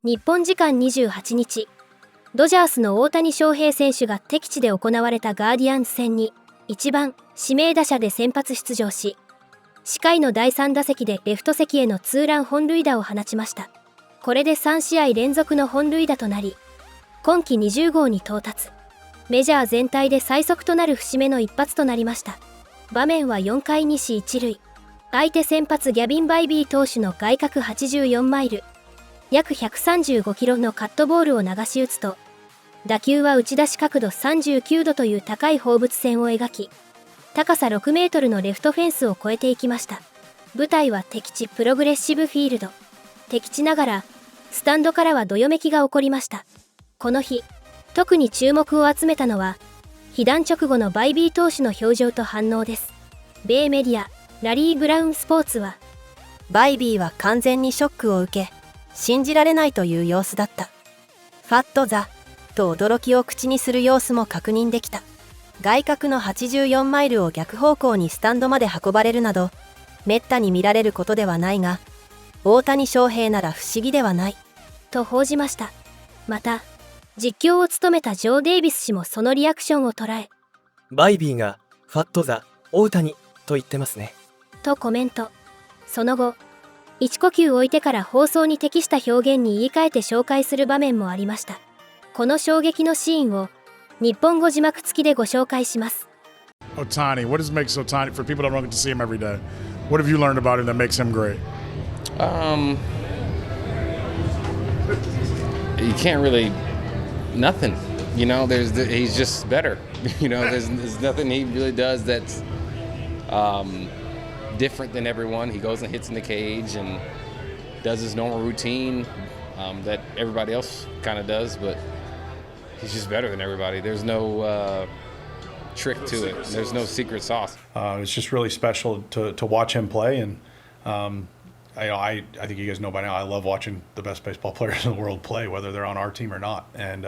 日本時間28日、ドジャースの大谷翔平選手が敵地で行われたガーディアンズ戦に1番指名打者で先発出場し、4回の第3打席でレフト席へのツーラン本塁打を放ちました。これで3試合連続の本塁打となり、今季20号に到達。メジャー全体で最速となる節目の一発となりました。場面は4回2死1塁。相手先発ギャビン・バイビー投手の外角84マイル、約135キロのカットボールを流し打つと、打球は打ち出し角度39度という高い放物線を描き、高さ6メートルのレフトフェンスを越えていきました。舞台は敵地プログレッシブフィールド。敵地ながら、スタンドからはどよめきが起こりました。この日、特に注目を集めたのは、被弾直後のバイビー投手の表情と反応です。米メディア、ラリー・ブラウンスポーツは、バイビーは完全にショックを受け、信じられないという様子だった。ファットザと驚きを口にする様子も確認できた。外角の84マイルを逆方向にスタンドまで運ばれるなど、めったに見られることではないが、大谷翔平なら不思議ではない。と報じました。また、実況を務めたジョー・デイビス氏もそのリアクションを捉え、バイビーがファットザ大谷と言ってますね。とコメント。その後、一呼吸置いてから放送に適した表現に言い換えて紹介する場面もありました。この衝撃のシーンを日本語字幕付きでご紹介します。Otani, what does makes Otani for people that don't get to see him every day? What have you learned about him that makes him great? You can't really nothing. You know, he's just better. You know, there's nothing he really does that's different than everyone. He goes and hits in the cage and does his normal routine that everybody else kind of does, but he's just better than everybody. There's no trick to it. There's no secret sauce. It's just really special to watch him play, and I think you guys know by now I love watching the best baseball players in the world play, whether they're on our team or not. And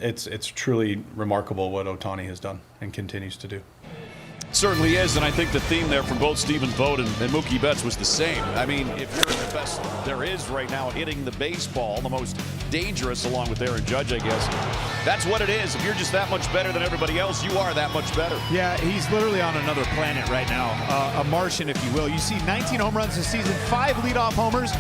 it's truly remarkable what Otani has done and continues to do. Certainly is, and I think the theme there from both Stephen Vogt and Mookie Betts was the same. I mean, if you're the best there is right now hitting the baseball, the most dangerous along with Aaron Judge, I guess, that's what it is. If you're just that much better than everybody else, you are that much better. Yeah, he's literally on another planet right now, a Martian, if you will. You see 19 home runs this season, 5 leadoff homers.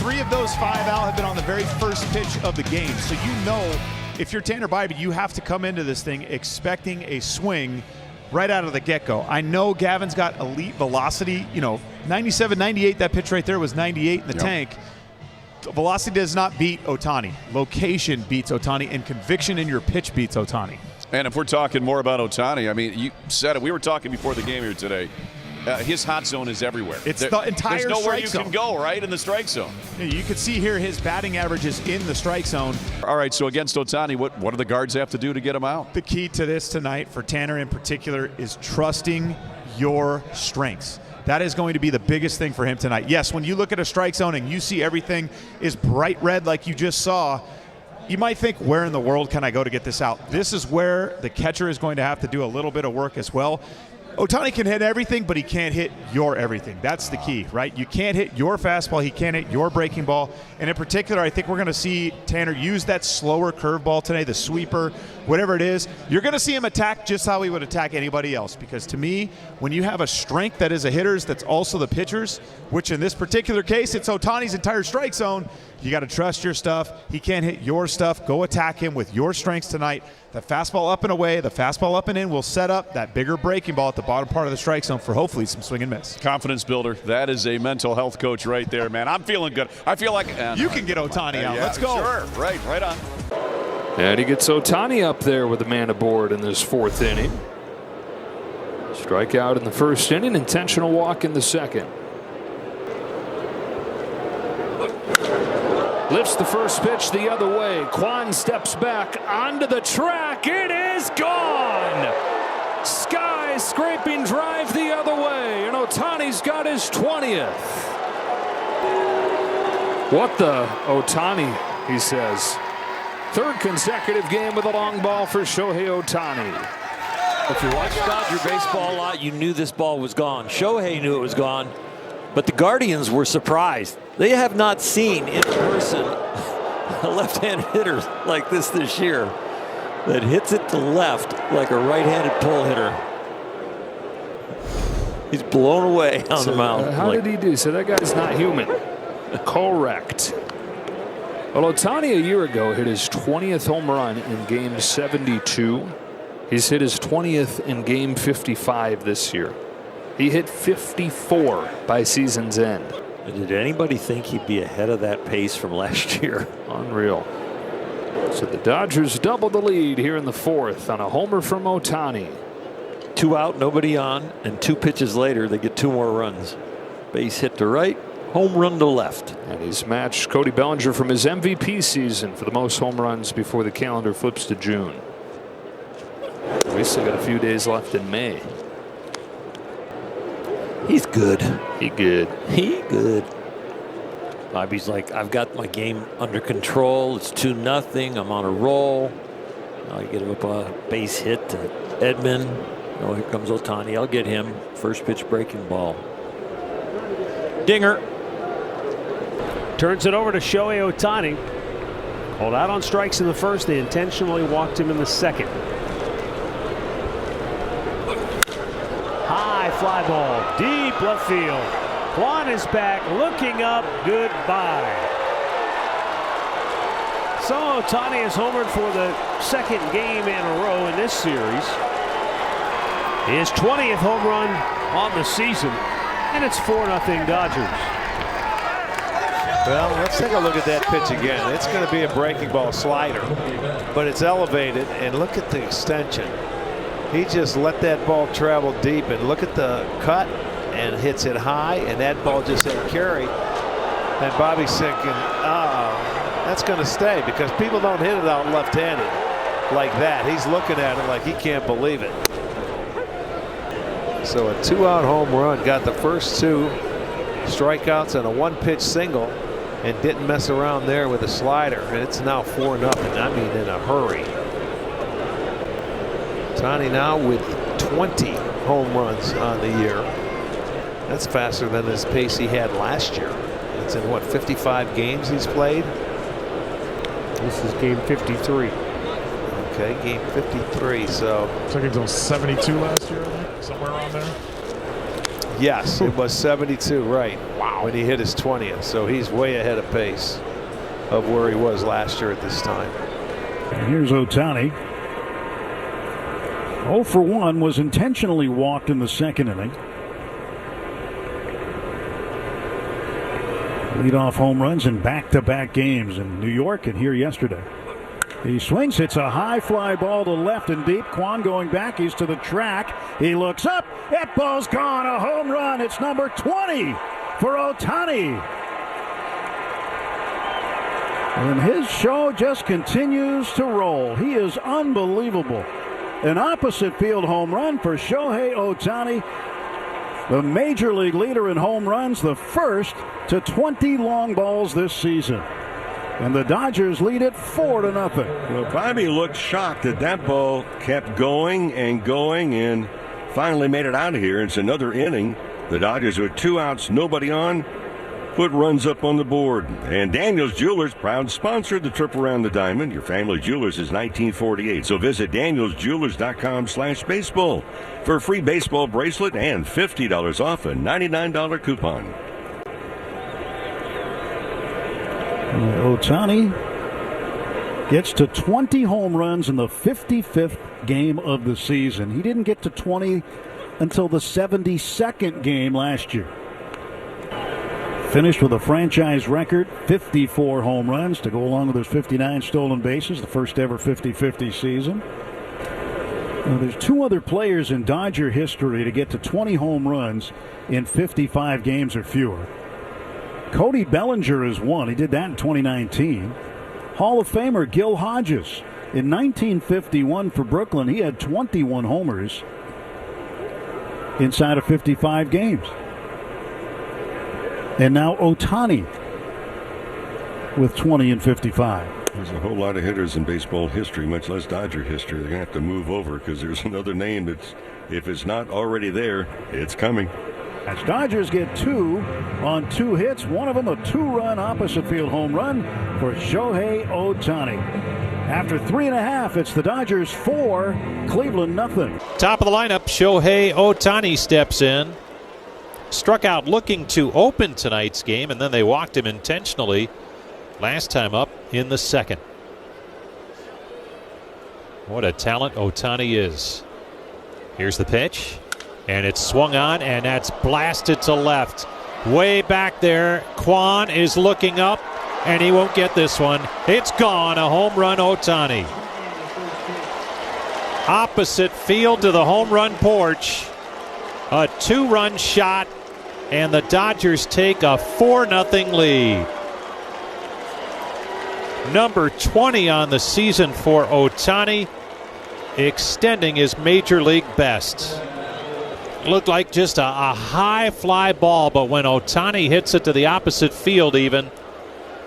3 of those 5 out have been on the very first pitch of the game. So you know, if you're Tanner Bybee, you have to come into this thing expecting a swing right out of the get-go. I know Gavin's got elite velocity, 97, 98, that pitch right there was 98 in the tank. Velocity does not beat Otani. Location beats Otani, and conviction in your pitch beats Otani. And if we're talking more about Otani, I mean, you said it. We were talking before the game here today. His hot zone is everywhere. It's the entire strike zone. There's nowhere you can go, right, in the strike zone. You can see here his batting average is in the strike zone. All right, so against Otani, what do the guards have to do to get him out? The key to this tonight for Tanner in particular is trusting your strengths. That is going to be the biggest thing for him tonight. Yes, when you look at a strike zone and you see everything is bright red like you just saw, you might think, where in the world can I go to get this out? This is where the catcher is going to have to do a little bit of work as well. Otani can hit everything, but he can't hit your everything. That's the key, right? You can't hit your fastball. He can't hit your breaking ball. And in particular, I think we're going to see Tanner use that slower curveball today, the sweeper, whatever it is. You're going to see him attack just how he would attack anybody else. Because to me, when you have a strength that is a hitter's that's also the pitcher's, which in this particular case, it's Otani's entire strike zone, you got to trust your stuff. He can't hit your stuff. Go attack him with your strengths tonight. The fastball up and away, the fastball up and in will set up that bigger breaking ball at the bottom part of the strike zone for hopefully some swing and miss. Confidence builder. That is a mental health coach right there, man. I'm feeling good. I feel like you can get Otani out. Yeah, let's go. Sure, right on. And he gets Otani up there with a man aboard in this 4th inning. Strikeout in the 1st inning, intentional walk in the 2nd. Lifts the first pitch the other way. Kwan steps back onto the track. It is gone. Sky scraping drive the other way, and Otani's got his 20th. What the Otani, he says. 3rd consecutive game with a long ball for Shohei Otani. If you watched Dodger baseball a lot, you knew this ball was gone. Shohei knew it was gone, but the Guardians were surprised. They have not seen in person a left-handed hitter like this year that hits it to left like a right-handed pull hitter. He's blown away on the mound. How did he do? So that guy's not human. Correct. Well, Ohtani a year ago hit his 20th home run in Game 72. He's hit his 20th in Game 55 this year. He hit 54 by season's end. Did anybody think he'd be ahead of that pace from last year? Unreal. So the Dodgers double the lead here in the fourth on a homer from Ohtani. 2 out, nobody on, and 2 pitches later, they get 2 more runs. Base hit to right, home run to left. And he's matched Cody Bellinger from his MVP season for the most home runs before the calendar flips to June. We still got a few days left in May. He's good. He good. He good. Bobby's like, I've got my game under control. It's 2-0. I'm on a roll. I get up a base hit to Edman. Oh, here comes Ohtani. I'll get him. First pitch breaking ball. Dinger. Turns it over to Shohei Ohtani. Called out on strikes in the first. They intentionally walked him in the second. High fly ball. Deep left field. Kwan is back. Looking up. Goodbye. So Ohtani has homered for the second game in a row in this series. His 20th home run on the season, and it's 4-0 Dodgers. Well, let's take a look at that pitch again. It's going to be a breaking ball slider, but it's elevated, and look at the extension. He just let that ball travel deep, and look at the cut, and hits it high, and that ball just ain't carry. And Bobby's thinking, that's going to stay, because people don't hit it out left-handed like that. He's looking at it like he can't believe it. So a 2-out home run, got the first 2 strikeouts and a 1-pitch single, and didn't mess around there with a slider. And it's now 4-0. I mean, in a hurry. Ohtani now with 20 home runs on the year. That's faster than his pace he had last year. It's in what, 55 games he's played? This is game 53. Okay, game 53. So took him till 72 last year, I think, somewhere around there. Yes, it was 72, right? Wow. When he hit his 20th, so he's way ahead of pace of where he was last year at this time. And here's Ohtani. 0 for 1, was intentionally walked in the second inning. Leadoff home runs in back-to-back games in New York and here yesterday. He swings, hits a high fly ball to left and deep. Kwan going back, he's to the track. He looks up, that ball's gone, a home run. It's number 20 for Ohtani. And his show just continues to roll. He is unbelievable. An opposite field home run for Shohei Ohtani, the major league leader in home runs, the first to 20 long balls this season. And the Dodgers lead it 4-0. Well, Bobby looked shocked that that ball kept going and going and finally made it out of here. It's another inning. The Dodgers with 2 outs, nobody on, put runs up on the board. And Daniels Jewelers, proud sponsor of the trip around the diamond. Your family jewelers is 1948. So visit danielsjewelers.com/baseball for a free baseball bracelet and $50 off a $99 coupon. Ohtani gets to 20 home runs in the 55th game of the season. He didn't get to 20 until the 72nd game last year. Finished with a franchise record, 54 home runs to go along with his 59 stolen bases, the first ever 50-50 season. Now, there's 2 other players in Dodger history to get to 20 home runs in 55 games or fewer. Cody Bellinger is one. He did that in 2019. Hall of Famer Gil Hodges. In 1951 for Brooklyn, he had 21 homers inside of 55 games. And now Ohtani with 20 and 55. There's a whole lot of hitters in baseball history, much less Dodger history. They're going to have to move over because there's another name that's, if it's not already there, it's coming. as Dodgers get 2 on 2 hits, one of them a 2-run opposite field home run for Shohei Ohtani. After 3.5, it's the Dodgers 4, Cleveland nothing. Top of the lineup, Shohei Ohtani steps in. Struck out looking to open tonight's game, and then they walked him intentionally last time up in the second. What a talent Ohtani is. Here's the pitch, and it's swung on, and that's blasted to left. Way back there, Kwan is looking up, and he won't get this one. It's gone, a home run Ohtani. Opposite field to the home run porch. A 2-run shot, and the Dodgers take a 4-0 lead. Number 20 on the season for Ohtani, extending his major league best. Looked like just a high fly ball, but when Ohtani hits it to the opposite field even,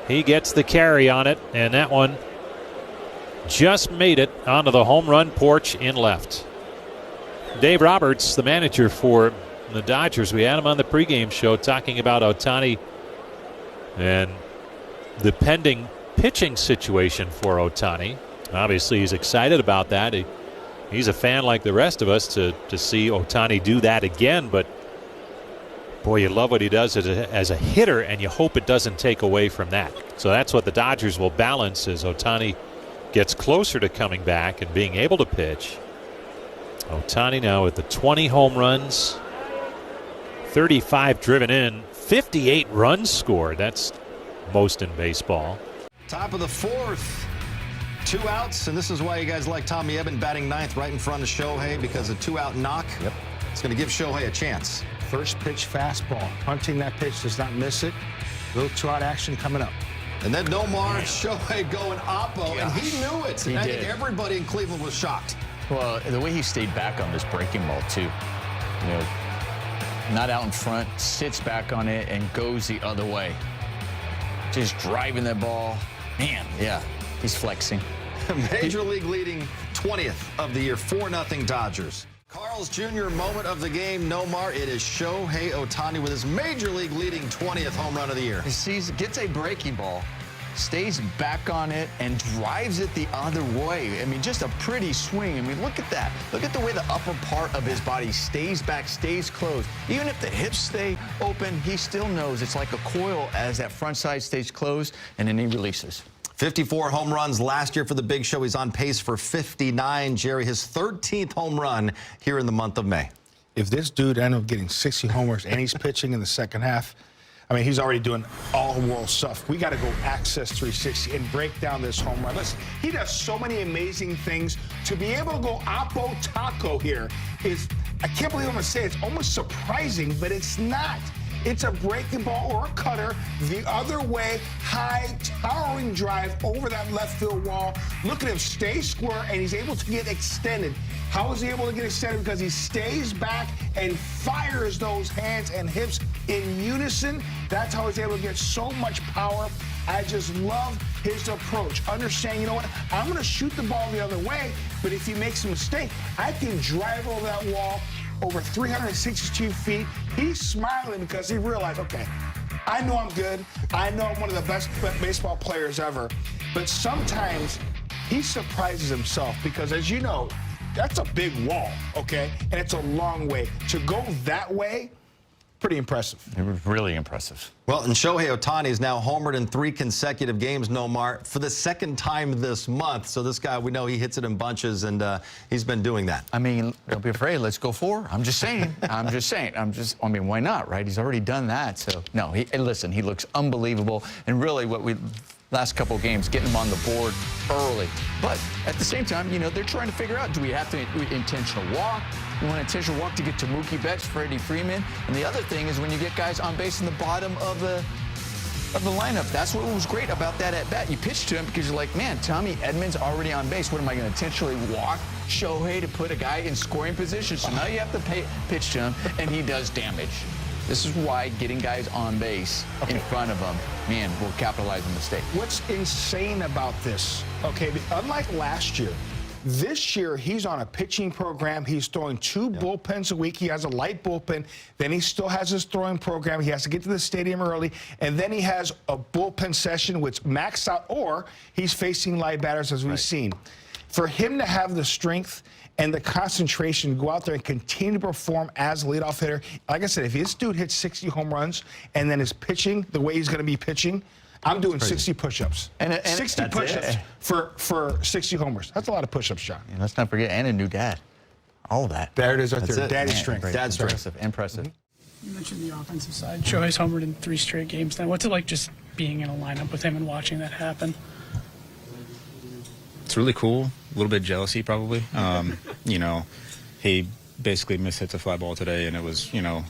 he gets the carry on it, and that one just made it onto the home run porch in left. Dave Roberts, the manager for the Dodgers, we had him on the pregame show talking about Ohtani and the pending pitching situation for Ohtani. Obviously, he's excited about that. He's a fan like the rest of us to see Ohtani do that again, but boy, you love what he does as a hitter, and you hope it doesn't take away from that. So that's what the Dodgers will balance as Ohtani gets closer to coming back and being able to pitch. Ohtani now with the 20 home runs, 35 driven in, 58 runs scored. That's most in baseball. Top of the 4th. 2 outs, and this is why you guys like Tommy Edman batting 9th right in front of Shohei, because a 2-out knock. Yep. It's going to give Shohei a chance. First pitch fastball. Punting that pitch, does not miss it. Little 2-out action coming up. And then Nomar, Shohei going oppo, and he knew it. He I did. think everybody in Cleveland was shocked. Well, the way he stayed back on this breaking ball, too. You know, not out in front, sits back on it, and goes the other way. Just driving that ball. Man, yeah, he's flexing. Major League leading 20th of the year, 4-0 Dodgers. Carl's Jr. moment of the game, Nomar. It is Shohei Ohtani with his Major League leading 20th home run of the year. He sees, gets a breaking ball, stays back on it, and drives it the other way. I mean, just a pretty swing. I mean, look at that. Look at the way the upper part of his body stays back, stays closed. Even if the hips stay open, he still knows it's like a coil as that front side stays closed, and then he releases. 54 home runs last year for the Big Show. He's on pace for 59. Jerry, his 13th home run here in the month of May. If this dude ended up getting 60 homers and he's pitching in the second half, I mean, he's already doing all-world stuff. We got to go access 360 and break down this home run. Listen, he does so many amazing things. To be able to go oppo taco here is, I can't believe I'm going to say it's almost surprising, but it's not. It's a breaking ball or a cutter the other way, high, towering drive over that left field wall. Look at him stay square, and he's able to get extended. How is he able to get extended? Because he stays back and fires those hands and hips in unison. That's how he's able to get so much power. I just love his approach. Understand, you know what? I'm going to shoot the ball the other way, but if he makes a mistake, I can drive over that wall over 362 feet. He's smiling because he realized, okay, I know I'm good. I know I'm one of the best baseball players ever. But sometimes he surprises himself because, as you know, that's a big wall, okay? And it's a long way. To go that way, pretty impressive. It was really impressive. Well, and Shohei Ohtani is now homered in 3 consecutive games, Nomar, for the 2nd time this month. So this guy, we know he hits it in bunches, and he's been doing that. I mean, don't be afraid. Let's go 4. I'm just saying. I mean, why not, right? He's already done that. So, no, listen, he looks unbelievable. And really last couple of games, getting him on the board early. But at the same time, you know, they're trying to figure out, do we have to intentional walk? We want intentional walk to get to Mookie Betts, Freddie Freeman. And the other thing is when you get guys on base in the bottom of the lineup. That's what was great about that at bat. You pitch to him because you're like, man, Tommy Edman's already on base. What am I going to intentionally walk Shohei to put a guy in scoring position? So now you have to pitch to him, and he does damage. This is why getting guys on base in front of them, man, will capitalize on the mistake. What's insane about this, okay, unlike last year, This year, he's on a pitching program. He's throwing 2 bullpens a week. He has a light bullpen. Then he still has his throwing program. He has to get to the stadium early. And then he has a bullpen session which maxed out, or he's facing live batters, as we've seen. For him to have the strength and the concentration to go out there and continue to perform as a leadoff hitter, like I said, if this dude hits 60 home runs and then is pitching the way he's going to be pitching, I'm doing 60 push-ups. And 60 push-ups for 60 homers. That's a lot of push-ups, John. And let's not forget, and a new dad. All of that. There it is right there. Daddy's strength. Dad's impressive. Impressive. You mentioned the offensive side. Shohei's homered in 3 straight games now. What's it like just being in a lineup with him and watching that happen? It's really cool. A little bit jealousy, probably. You know, he basically mishits a fly ball today, and it was, you know,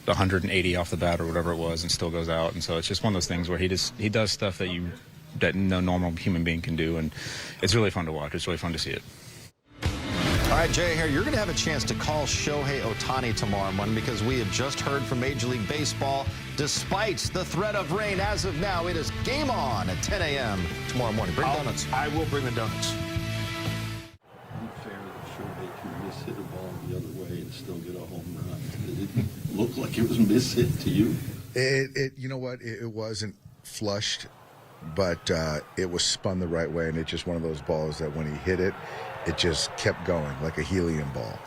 180 off the bat or whatever it was, and still goes out. And so it's just one of those things where he does stuff that no normal human being can do, and it's really fun to watch. It's really fun to see it. All right, Jay, here you're going to have a chance to call Shohei Ohtani tomorrow morning because we have just heard from Major League Baseball. Despite the threat of rain, as of now, it is game on at 10 a.m. tomorrow morning. Bring donuts. I will bring the donuts. Unfair that Shohei can miss-hit a ball the other way and still get a home run. It didn't look like it was miss-hit to you. You know what? It wasn't flushed, but it was spun the right way, and it's just one of those balls that when he hit it, it just kept going like a helium ball.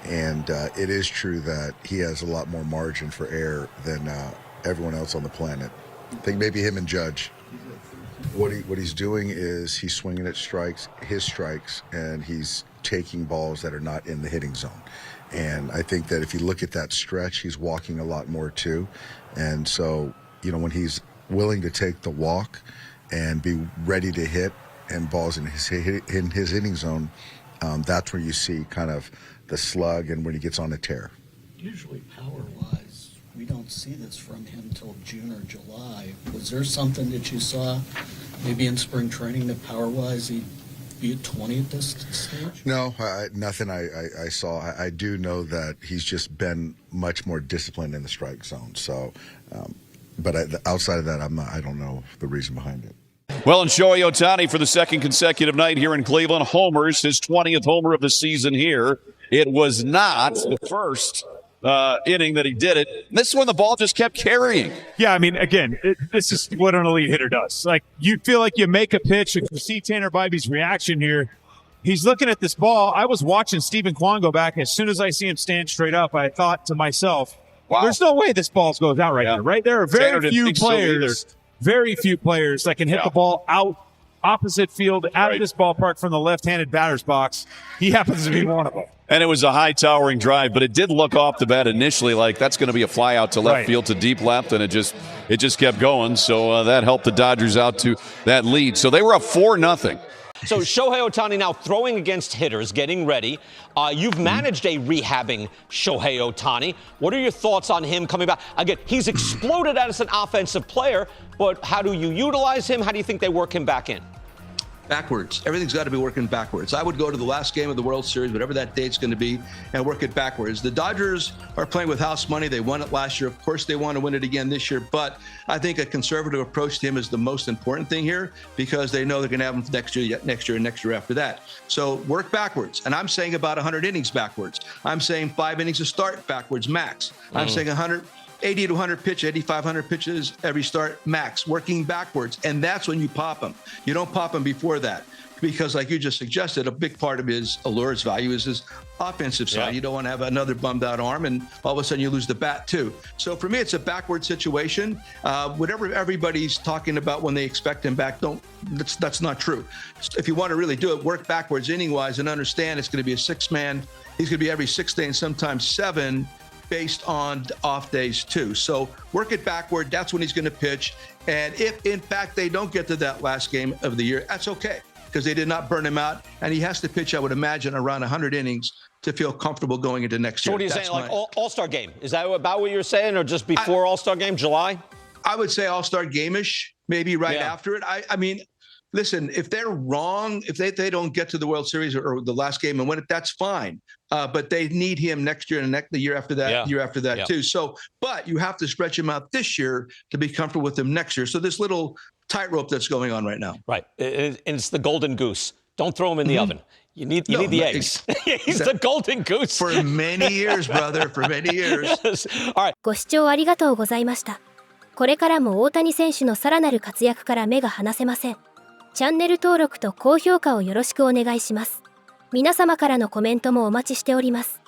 And it is true that he has a lot more margin for error than everyone else on the planet. I think maybe him and Judge. What he's doing is he's swinging at his strikes, and he's taking balls that are not in the hitting zone. And I think that if you look at that stretch, he's walking a lot more too. And so, you know, when he's willing to take the walk and be ready to hit and balls in his hitting zone, that's where you see kind of the slug and when he gets on a tear. Usually power-wise, we don't see this from him till June or July. Was there something that you saw maybe in spring training that power-wise he'd be at 20 at this stage? No, nothing I saw. I do know that he's just been much more disciplined in the strike zone. So, but outside of that, I don't know the reason behind it. Well, and Shohei Ohtani for the second consecutive night here in Cleveland homers, his 20th homer of the season here. It was not the first inning that he did it. This is when the ball just kept carrying. Yeah, I mean, again, this is what an elite hitter does. Like, you feel like you make a pitch, and you see Tanner Bybee's reaction here. He's looking at this ball. I was watching Stephen Kwan go back. As soon as I see him stand straight up, I thought to myself, wow, there's no way this ball goes out right here. Right? There are very few players that can hit the ball out opposite field out of this ballpark from the left-handed batter's box. He happens to be one of them. And it was a high towering drive, but it did look off the bat initially like that's going to be a fly out to left field to deep left, and it just kept going. So that helped the Dodgers out to that lead. So they were up 4-0. So Shohei Ohtani now throwing against hitters, getting ready. You've managed a rehabbing Shohei Ohtani. What are your thoughts on him coming back? Again, he's exploded as an offensive player, but how do you utilize him? How do you think they work him back in? Backwards. Everything's got to be working backwards. I would go to the last game of the World Series, whatever that date's going to be, and work it backwards. The Dodgers are playing with house money. They won it last year. Of course, they want to win it again this year, but I think a conservative approach to him is the most important thing here because they know they're going to have him next year, and next year after that. So work backwards. And I'm saying about 100 innings backwards. I'm saying 5 innings to start backwards max. I'm saying 80 to 100 pitches, 8500 pitches every start max, working backwards. And that's when you pop him. You don't pop him before that because, like you just suggested, a big part of his allure, his value is his offensive side. You don't want to have another bummed out arm and all of a sudden you lose the bat too. So for me, it's a backward situation. Whatever everybody's talking about when they expect him back, that's not true. If you want to really do it, work backwards inning wise and understand it's going to be a 6-man. He's going to be every 6 days and sometimes 7. Based on off days too. So work it backward. That's when he's going to pitch. And if in fact they don't get to that last game of the year, that's okay because they did not burn him out. And he has to pitch, I would imagine, around 100 innings to feel comfortable going into next year. So what are you saying, like All-Star game? Is that about what you're saying or just before All-Star game, July? I would say All-Star game-ish, maybe right after it. I mean, listen, if they're wrong, if they don't get to the World Series or the last game and win it, that's fine. But they need him next year and the year after that, year after that too. So, but you have to stretch him out this year to be comfortable with him next year. So this little tightrope that's going on right now. Right. And it's the golden goose. Don't throw him in the oven. You need the eggs. He's the golden goose. For many years, brother. For many years. All right. ご視聴ありがとうございました。これからも大谷選手のさらなる活躍から目が離せません。チャンネル登録と高評価をよろしくお願いします。皆様からのコメントもお待ちしております。